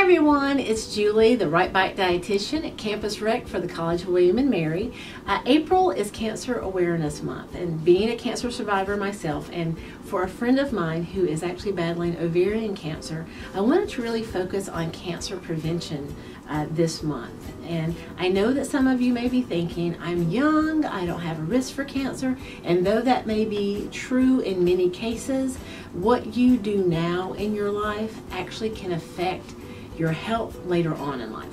everyone, it's Julie, the Rite Bite dietitian at Campus Rec for the College of William and Mary. April is Cancer Awareness Month, and being a cancer survivor myself, and for a friend of mine who is actually battling ovarian cancer, I wanted to really focus on cancer prevention this month. And I know that some of you may be thinking, I'm young, I don't have a risk for cancer, and though that may be true in many cases, what you do now in your life actually can affect your health later on in life.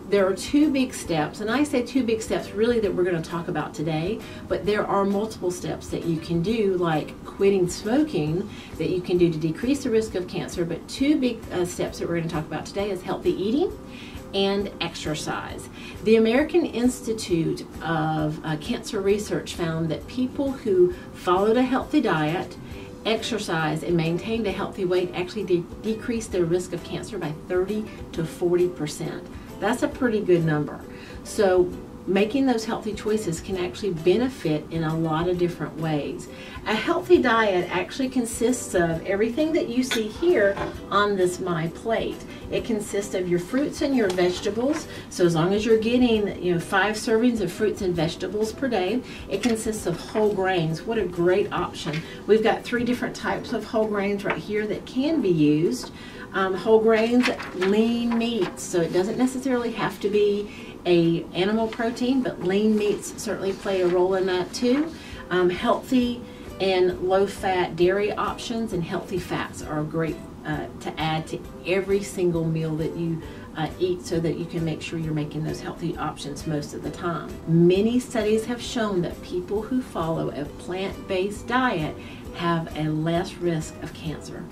There are two big steps, and I say two big steps really that we're going to talk about today, but there are multiple steps that you can do, like quitting smoking, that you can do to decrease the risk of cancer. But two big steps that we're going to talk about today is healthy eating and exercise. The American Institute of Cancer Research found that people who followed a healthy diet, exercise, and maintained a healthy weight actually decreased their risk of cancer by 30 to 40%. That's a pretty good number. So making those healthy choices can actually benefit in a lot of different ways. A healthy diet actually consists of everything that you see here on this My Plate. It consists of your fruits and your vegetables. So as long as you're getting 5 servings of fruits and vegetables per day, it consists of whole grains. What a great option. We've got 3 different types of whole grains right here that can be used. Whole grains, lean meats, so it doesn't necessarily have to be a animal protein, but lean meats certainly play a role in that too. Healthy and low-fat dairy options and healthy fats are great to add to every single meal that you eat, so that you can make sure you're making those healthy options most of the time. Many studies have shown that people who follow a plant-based diet have a less risk of cancer.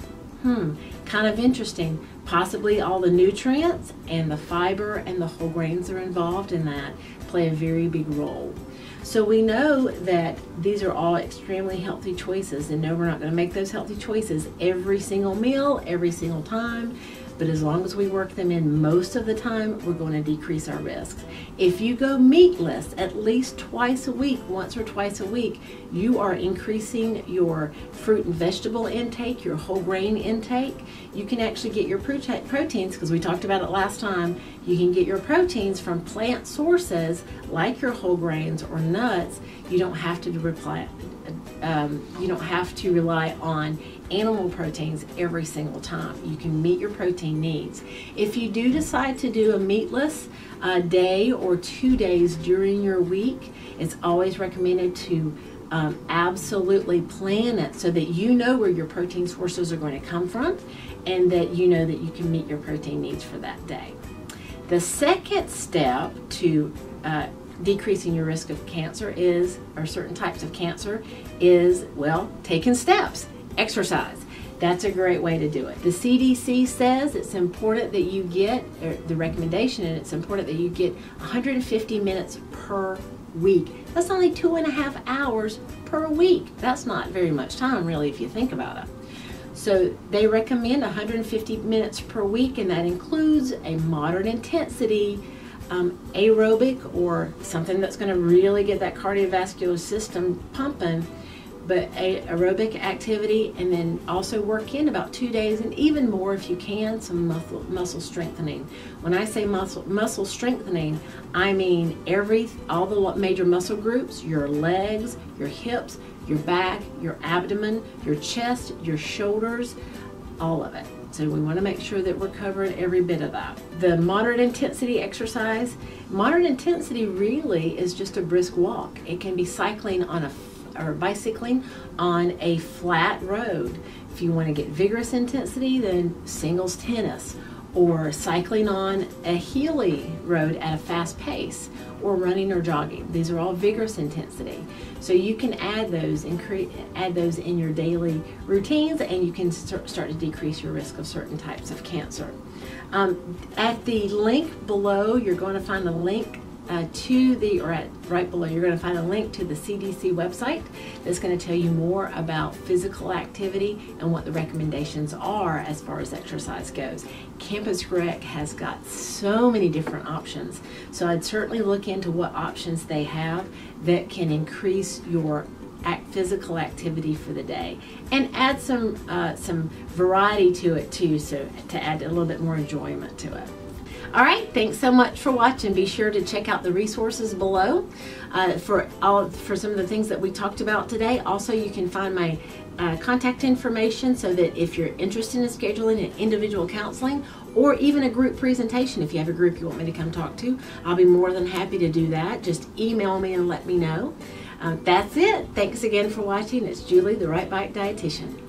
Kind of interesting. Possibly all the nutrients and the fiber and the whole grains are involved in that play a very big role. So we know that these are all extremely healthy choices, and no, we're not going to make those healthy choices every single meal, every single time, but as long as we work them in most of the time, we're going to decrease our risks. If you go meatless at least twice a week, once or twice a week, you are increasing your fruit and vegetable intake, your whole grain intake. You can actually get your proteins, because we talked about it last time, you can get your proteins from plant sources like your whole grains or nuts. You don't have to rely on animal proteins every single time. You can meet your protein needs. If you do decide to do a meatless day or 2 days during your week, it's always recommended to absolutely plan it so that you know where your protein sources are going to come from, and that you know that you can meet your protein needs for that day. The second step to decreasing your risk of cancer or certain types of cancer is, well, taking steps. Exercise. That's a great way to do it. The CDC says it's important that you get, the recommendation, and it's important that you get 150 minutes per week. That's only 2.5 hours per week. That's not very much time, really, if you think about it. So they recommend 150 minutes per week, and that includes a moderate intensity aerobic, or something that's going to really get that cardiovascular system pumping, but aerobic activity, and then also work in about 2 days, and even more if you can, some muscle strengthening. When I say muscle strengthening, I mean all the major muscle groups: your legs, your hips, your back, your abdomen, your chest, your shoulders, all of it. So we want to make sure that we're covering every bit of that. The moderate intensity exercise, moderate intensity really is just a brisk walk. It can be cycling or bicycling on a flat road. If you want to get vigorous intensity, then singles tennis, or cycling on a hilly road at a fast pace, or running or jogging. These are all vigorous intensity. So you can add those in your daily routines, and you can start to decrease your risk of certain types of cancer. At the link below, you're going to find a link right below, you're going to find a link to the CDC website that's going to tell you more about physical activity and what the recommendations are as far as exercise goes. Campus Rec has got so many different options, so I'd certainly look into what options they have that can increase your physical activity for the day, and add some variety to it too, so to add a little bit more enjoyment to it. All right, thanks so much for watching. Be sure to check out the resources below for some of the things that we talked about today. Also, you can find my contact information so that if you're interested in scheduling an individual counseling or even a group presentation, if you have a group you want me to come talk to, I'll be more than happy to do that. Just email me and let me know. That's it. Thanks again for watching. It's Julie, the Rite Bite Dietitian.